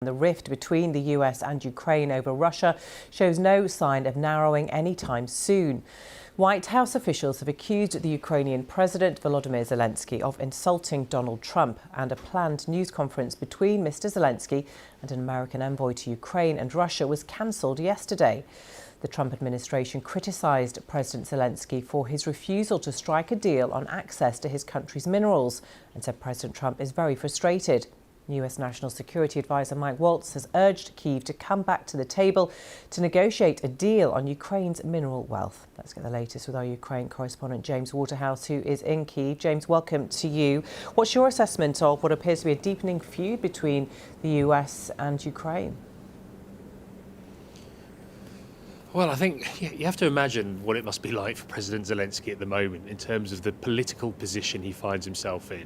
The rift between the US and Ukraine over Russia shows no sign of narrowing anytime soon. White House officials have accused the Ukrainian President Volodymyr Zelensky of insulting Donald Trump, and a planned news conference between Mr. Zelensky and an American envoy to Ukraine and Russia was cancelled yesterday. The Trump administration criticised President Zelensky for his refusal to strike a deal on access to his country's minerals and said President Trump is very frustrated. US National Security Advisor Mike Waltz has urged Kyiv to come back to the table to negotiate a deal on Ukraine's mineral wealth. Let's get the latest with our Ukraine correspondent James Waterhouse, who is in Kyiv. James, welcome to you. What's your assessment of what appears to be a deepening feud between the US and Ukraine? Well, I think you have to imagine what it must be like for President Zelensky at the moment in terms of the political position he finds himself in.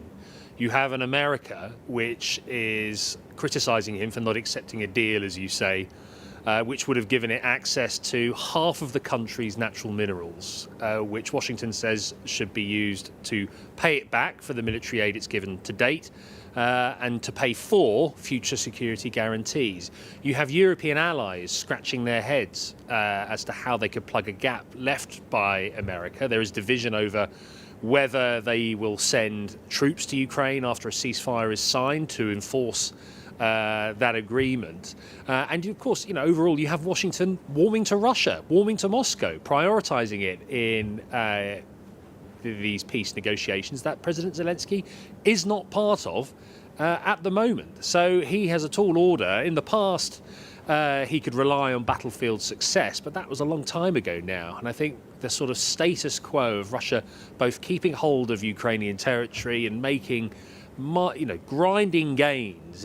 You have an America which is criticising him for not accepting a deal, as you say, which would have given it access to half of the country's natural minerals, which Washington says should be used to pay it back for the military aid it's given to date, and to pay for future security guarantees. You have European allies scratching their heads as to how they could plug a gap left by America. There is division over whether they will send troops to Ukraine after a ceasefire is signed to enforce that agreement. And of course, overall, you have Washington warming to Russia, warming to Moscow, prioritising it in these peace negotiations that President Zelensky is not part of at the moment. So he has a tall order. In the past, he could rely on battlefield success, but that was a long time ago now. And I think the sort of status quo of Russia both keeping hold of Ukrainian territory and making grinding gains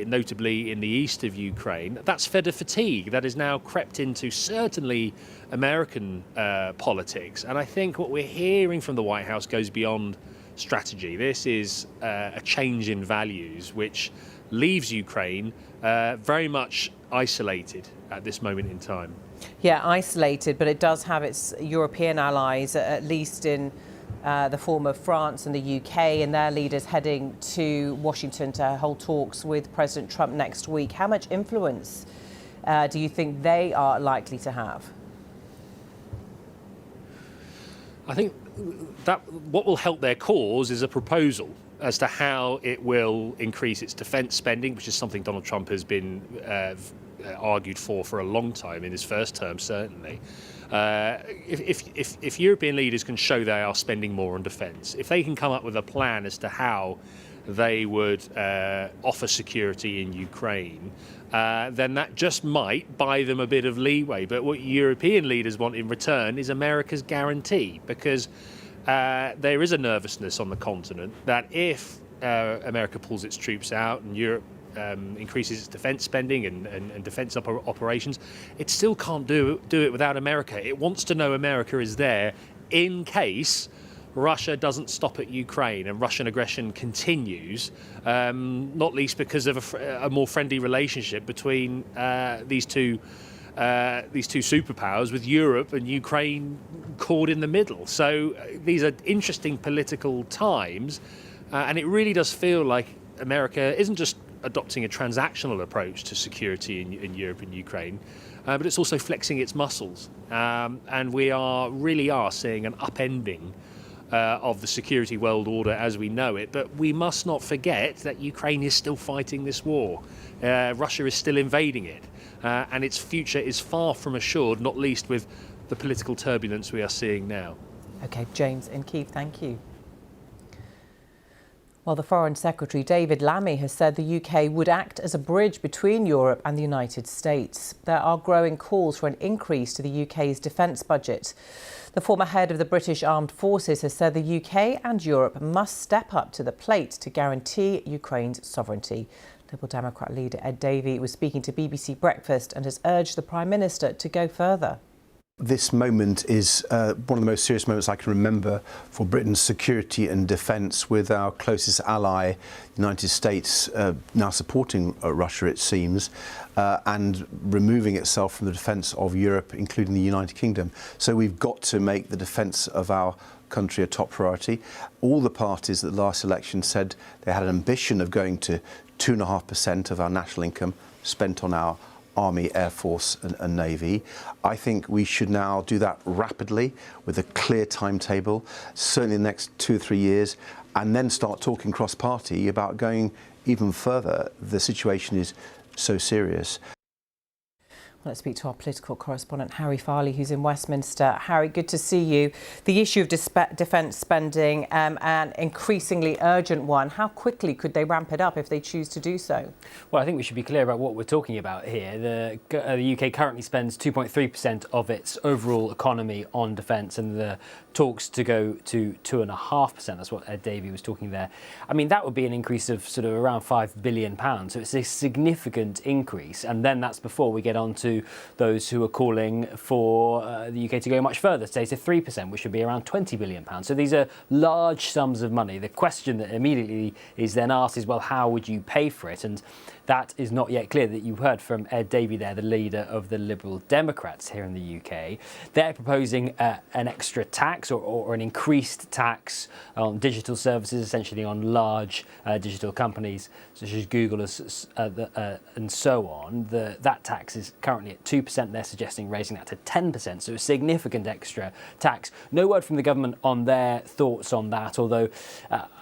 notably in the east of Ukraine, that's fed a fatigue that has now crept into certainly American politics. And I think what we're hearing from the White House goes beyond strategy. This is a change in values which leaves Ukraine very much isolated at this moment in time. Yeah, isolated, but it does have its European allies, at least in the form of France and the UK, and their leaders heading to Washington to hold talks with President Trump next week. How much influence do you think they are likely to have? I think that what will help their cause is a proposal as to how it will increase its defence spending, which is something Donald Trump has been argued for a long time, in his first term certainly. If European leaders can show they are spending more on defence, if they can come up with a plan as to how they would offer security in Ukraine, then that just might buy them a bit of leeway. But what European leaders want in return is America's guarantee, because there is a nervousness on the continent that if America pulls its troops out and Europe increases its defence spending and defence operations, it still can't do it without America. It wants to know America is there in case Russia doesn't stop at Ukraine and Russian aggression continues, not least because of a more friendly relationship between these two superpowers, with Europe and Ukraine caught in the middle. So these are interesting political times, and it really does feel like America isn't just adopting a transactional approach to security in Europe and Ukraine, but it's also flexing its muscles. And we really are seeing an upending of the security world order as we know it. But we must not forget that Ukraine is still fighting this war. Russia is still invading it. And its future is far from assured, not least with the political turbulence we are seeing now. OK, James in Kyiv, thank you. Well, the Foreign Secretary, David Lammy, has said the UK would act as a bridge between Europe and the United States. There are growing calls for an increase to the UK's defence budget. The former head of the British Armed Forces has said the UK and Europe must step up to the plate to guarantee Ukraine's sovereignty. Liberal Democrat leader Ed Davey was speaking to BBC Breakfast and has urged the Prime Minister to go further. This moment is one of the most serious moments I can remember for Britain's security and defence, with our closest ally, the United States, now supporting Russia, it seems, and removing itself from the defence of Europe, including the United Kingdom. So we've got to make the defence of our country a top priority. All the parties at the last election said they had an ambition of going to 2.5% of our national income spent on our Army, Air Force and Navy. I think we should now do that rapidly with a clear timetable, certainly in the next 2 or 3 years, and then start talking cross-party about going even further. The situation is so serious. Let's speak to our political correspondent, Harry Farley, who's in Westminster. Harry, good to see you. The issue of defence spending, an increasingly urgent one. How quickly could they ramp it up if they choose to do so? Well, I think we should be clear about what we're talking about here. The UK currently spends 2.3% of its overall economy on defence, and the talks to go to 2.5%. That's what Ed Davey was talking there. I mean, that would be an increase of sort of around £5 billion. So it's a significant increase. And then that's before we get on to those who are calling for the UK to go much further, say to 3%, which would be around £20 billion. So these are large sums of money. The question that immediately is then asked is, well, how would you pay for it? And that is not yet clear. That you heard from Ed Davey there, the leader of the Liberal Democrats here in the UK. They're proposing an extra tax or an increased tax on digital services, essentially on large digital companies such as Google and so on. That tax is currently at 2%. They're suggesting raising that to 10%, so a significant extra tax. No word from the government on their thoughts on that, although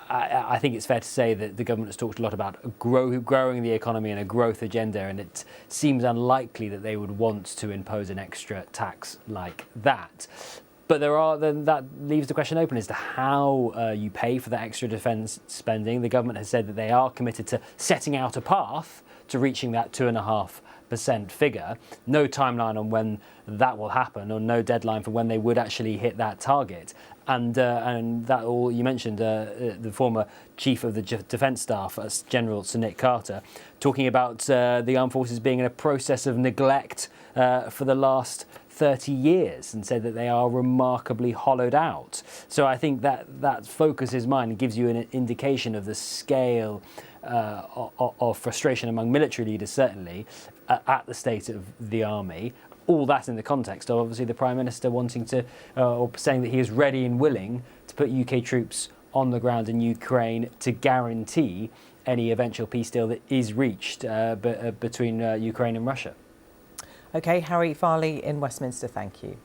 I think it's fair to say that the government has talked a lot about growing the economy and a growth agenda, and it seems unlikely that they would want to impose an extra tax like that. But that leaves the question open as to how you pay for that extra defence spending. The government has said that they are committed to setting out a path to reaching that 2.5% figure. No timeline on when that will happen, or no deadline for when they would actually hit that target. And that all you mentioned, the former chief of the Defence Staff, General Sir Nick Carter, talking about the armed forces being in a process of neglect for the last 30 years, and said that they are remarkably hollowed out. So I think that focuses mine and gives you an indication of the scale of frustration among military leaders, certainly, at the state of the army. All that in the context of obviously the Prime Minister wanting to, or saying that he is ready and willing to put UK troops on the ground in Ukraine to guarantee any eventual peace deal that is reached between Ukraine and Russia. OK, Harry Farley in Westminster, thank you.